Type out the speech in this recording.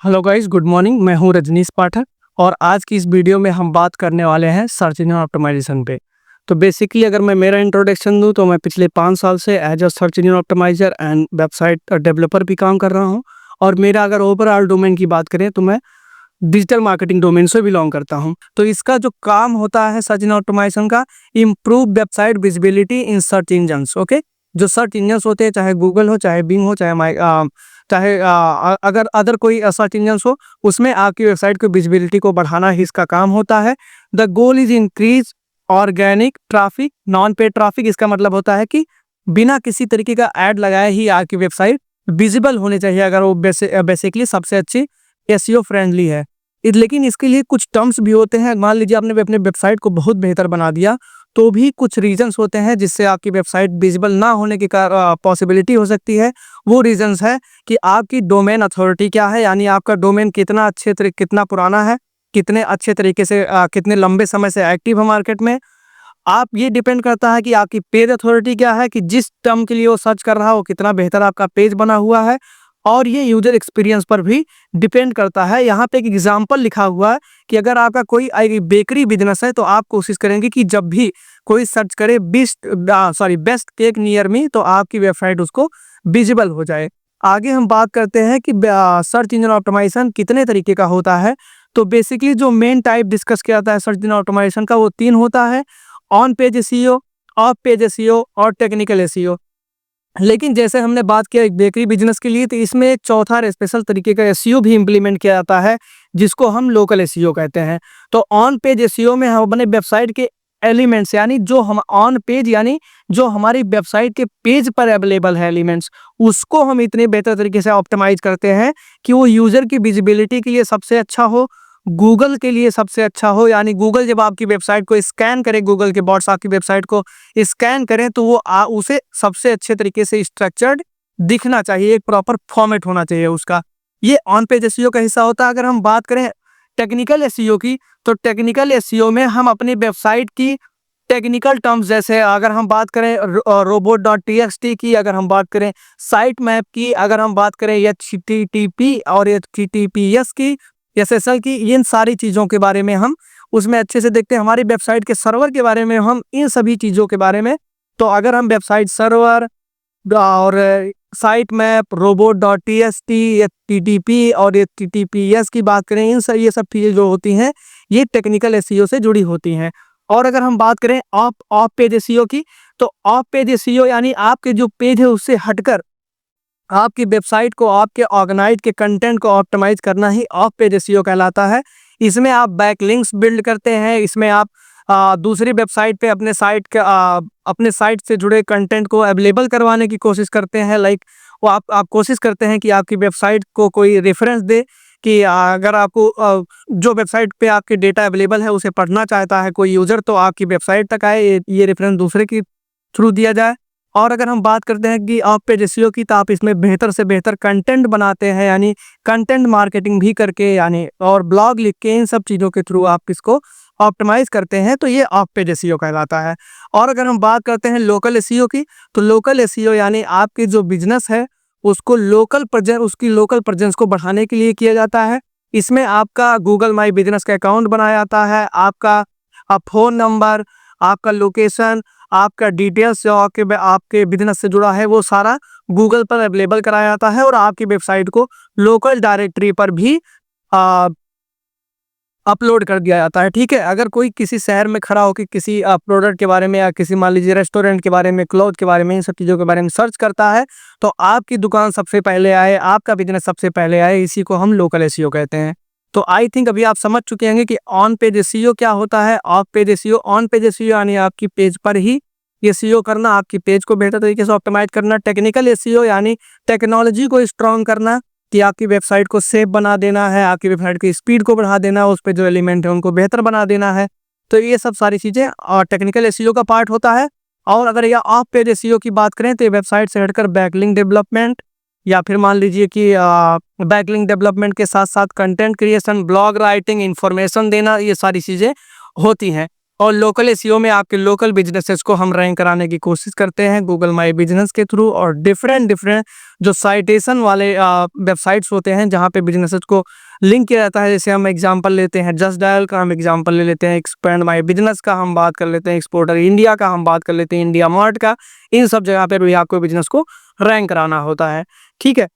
Hello guys, good morning. मैं हूं रजनीश पाठक और आज की इस वीडियो में हम बात करने वाले हैं सर्च इंजन ऑप्टिमाइजेशन पे। तो बेसिकली अगर मैं मेरा इंट्रोडक्शन दूं तो मैं पिछले 5 साल से as a search engine optimiser and website developer भी काम कर रहा हूं। और मेरा अगर ओवरऑल डोमेन की बात करें तो मैं डिजिटल मार्केटिंग डोमेन से बिलोंग करता हूं। तो इसका जो काम होता है सर्च इंजन ऑप्टिमाइजेशन का, improve website visibility in search engines. Okay, जो सर्च इंजन्स होते हैं, चाहे गूगल हो, चाहे बिंग हो, चाहे अगर अदर कोई सर्च इंजन हो, उसमें आपकी वेबसाइट की विजिबिलिटी को बढ़ाना ही इसका काम होता है। The goal is increase organic traffic, non paid traffic. इसका मतलब होता है कि बिना किसी तरीके का ऐड लगाए ही आपकी वेबसाइट विजिबल होनी चाहिए, अगर वो बेसिकली सबसे अच्छी एसईओ फ्रेंडली है। लेकिन इसके लिए कुछ टर्म्स भी होते हैं। मान लीजिए आपने अपने वेबसाइट को बहुत बेहतर बना दिया, तो भी कुछ रीजंस होते हैं जिससे आपकी वेबसाइट विजिबल ना होने की पॉसिबिलिटी हो सकती है। वो रीजंस है कि आपकी डोमेन अथॉरिटी क्या है, यानी आपका डोमेन कितना पुराना है, कितने अच्छे तरीके से कितने लंबे समय से एक्टिव है मार्केट में। आप ये डिपेंड करता है कि आपकी पेज अथॉरिटी क्या है, कि जिस टर्म के लिए वो सर्च कर रहा है वो कितना बेहतर आपका पेज बना हुआ है। और ये यूजर एक्सपीरियंस पर भी डिपेंड करता है। यहाँ पे एक एग्जांपल लिखा हुआ है कि अगर आपका कोई बेकरी बिजनेस है तो आप कोशिश करेंगे कि जब भी कोई सर्च करे बेस्ट केक नियर मी, तो आपकी वेबसाइट उसको विजिबल हो जाए। आगे हम बात करते हैं कि सर्च इंजन ऑप्टिमाइजेशन कितने तरीके का होता है। तो बेसिकली जो मेन टाइप डिस्कस किया जाता है सर्च इंजन ऑप्टिमाइजेशन का, वो 3 होता है: on page SEO, of page SEO और टेक्निकल एसईओ। लेकिन जैसे हमने बात किया एक बेकरी बिजनेस के लिए, तो इसमें एक चौथा स्पेशल तरीके का एसईओ भी इम्प्लीमेंट किया जाता है, जिसको हम लोकल एसईओ कहते हैं। तो ऑन पेज एसईओ में हम अपने वेबसाइट के एलिमेंट्स, यानी जो हम ऑन पेज, यानी जो हमारी वेबसाइट के पेज पर अवेलेबल है एलिमेंट्स, उसको हम इतने बेहतर तरीके से ऑप्टिमाइज करते हैं कि वो यूजर की विजिबिलिटी के लिए सबसे अच्छा हो, गूगल के लिए सबसे अच्छा हो। यानी गूगल जब आपकी वेबसाइट को स्कैन करे, गूगल के बॉट्स आपकी वेबसाइट को स्कैन करें, तो वो उसे सबसे अच्छे तरीके से स्ट्रक्चर्ड दिखना चाहिए, एक प्रॉपर फॉर्मेट होना चाहिए उसका। ये ऑन पेज एसईओ का हिस्सा होता है। अगर हम बात करें टेक्निकल एसईओ की, तो टेक्निकल एसईओ में हम अपनी वेबसाइट की टेक्निकल टर्म्स, जैसे अगर हम बात करें robot.txt की, अगर हम बात करें साइट मैप की, अगर हम बात करें HTTP और HTTPS की, SSL की, इन सारी चीज़ों के बारे में हम उसमें अच्छे से देखते हैं। हमारी वेबसाइट के सर्वर के बारे में हम इन सभी चीज़ों के बारे में, तो अगर हम वेबसाइट सर्वर और साइट मैप, robot.txt, HTTP और HTTPS की बात करें, ये सब चीज़ें जो होती हैं, ये टेक्निकल एसईओ से जुड़ी होती हैं। और अगर हम बात करें ऑफ पेज एसईओ की, तो ऑफ पेज एसईओ यानी आपके जो पेज है उससे हटकर आपकी वेबसाइट को, आपके ऑर्गेनाइज के कंटेंट को ऑप्टिमाइज करना ही ऑफ पेज एसईओ कहलाता है। इसमें आप बैकलिंक्स बिल्ड करते हैं, इसमें आप दूसरी वेबसाइट पे अपने साइट से जुड़े कंटेंट को अवेलेबल करवाने की कोशिश करते हैं। लाइक वो आप कोशिश करते हैं कि आपकी वेबसाइट को कोई रेफरेंस दे, कि अगर आपको जो वेबसाइट पे आपके डेटा अवेलेबल है उसे पढ़ना चाहता है कोई यूजर, तो आपकी वेबसाइट तक आए, ये रेफरेंस दूसरे के थ्रू दिया जाए। और अगर हम बात करते हैं कि ऑफ पेज एसईओ की, तो आप इसमें बेहतर से बेहतर कंटेंट बनाते हैं, यानी कंटेंट मार्केटिंग भी करके, यानी और ब्लॉग लिख के, इन सब चीज़ों के थ्रू आप इसको ऑप्टिमाइज करते हैं, तो ये ऑफ पेज एसईओ कहलाता है। और अगर हम बात करते हैं लोकल एसईओ की, तो लोकल एसईओ यानी आपकी जो बिजनेस है उसको उसकी लोकल प्रेजेंस को बढ़ाने के लिए किया जाता है। इसमें आपका गूगल माई बिजनेस का अकाउंट बनाया जाता है, आपका फ़ोन नंबर, आपका लोकेशन, आपका डिटेल्स जो आपके बिजनेस से जुड़ा है, वो सारा गूगल पर अवेलेबल कराया जाता है। और आपकी वेबसाइट को लोकल डायरेक्टरी पर भी अपलोड कर दिया जाता है। ठीक है, अगर कोई किसी शहर में खड़ा होकर किसी प्रोडक्ट के बारे में, या किसी मान लीजिए रेस्टोरेंट के बारे में, क्लॉथ के बारे में, इन सब चीज़ों के बारे में सर्च करता है, तो आपकी दुकान सबसे पहले आए, आपका बिजनेस सबसे पहले आए, इसी को हम लोकल एसईओ कहते हैं। तो आई थिंक अभी आप समझ चुके होंगे कि ऑन पेज एसईओ क्या होता है, of page SEO. On page SEO यानी आपकी पेज पर ही एसईओ करना, आपकी पेज को बेहतर तरीके से ऑप्टिमाइज करना। टेक्निकल एसईओ यानी टेक्नोलॉजी को स्ट्रॉन्ग करना, कि आपकी वेबसाइट को सेफ बना देना है, आपकी वेबसाइट की स्पीड को बढ़ा देना है, उस पे जो एलिमेंट है उनको बेहतर बना देना है। तो ये सब सारी चीज़ें और टेक्निकल एसईओ का पार्ट होता है। और अगर यह ऑफ पेज एसईओ की बात करें, तो ये वेबसाइट से हटकर बैकलिंक डेवलपमेंट, या फिर मान लीजिए कि बैकलिंक डेवलपमेंट के साथ साथ content creation, blog writing, information देना, ये सारी चीज़ें होती हैं। और लोकल एसईओ में आपके लोकल बिजनेसेस को हम रैंक कराने की कोशिश करते हैं गूगल माई बिजनेस के थ्रू, और डिफरेंट डिफरेंट जो साइटेशन वाले वेबसाइट्स होते हैं जहाँ पे बिजनेसेस को लिंक किया जाता है। जैसे हम एग्जांपल लेते हैं जस्ट डायल का, हम एग्जांपल ले लेते हैं एक्सपेंड माई बिजनेस का, हम बात कर लेते हैं एक्सपोर्टर इंडिया का, हम बात कर लेते हैं इंडिया मार्ट का। इन सब जगह पर भी आपको बिजनेस को रैंक कराना होता है। ठीक है,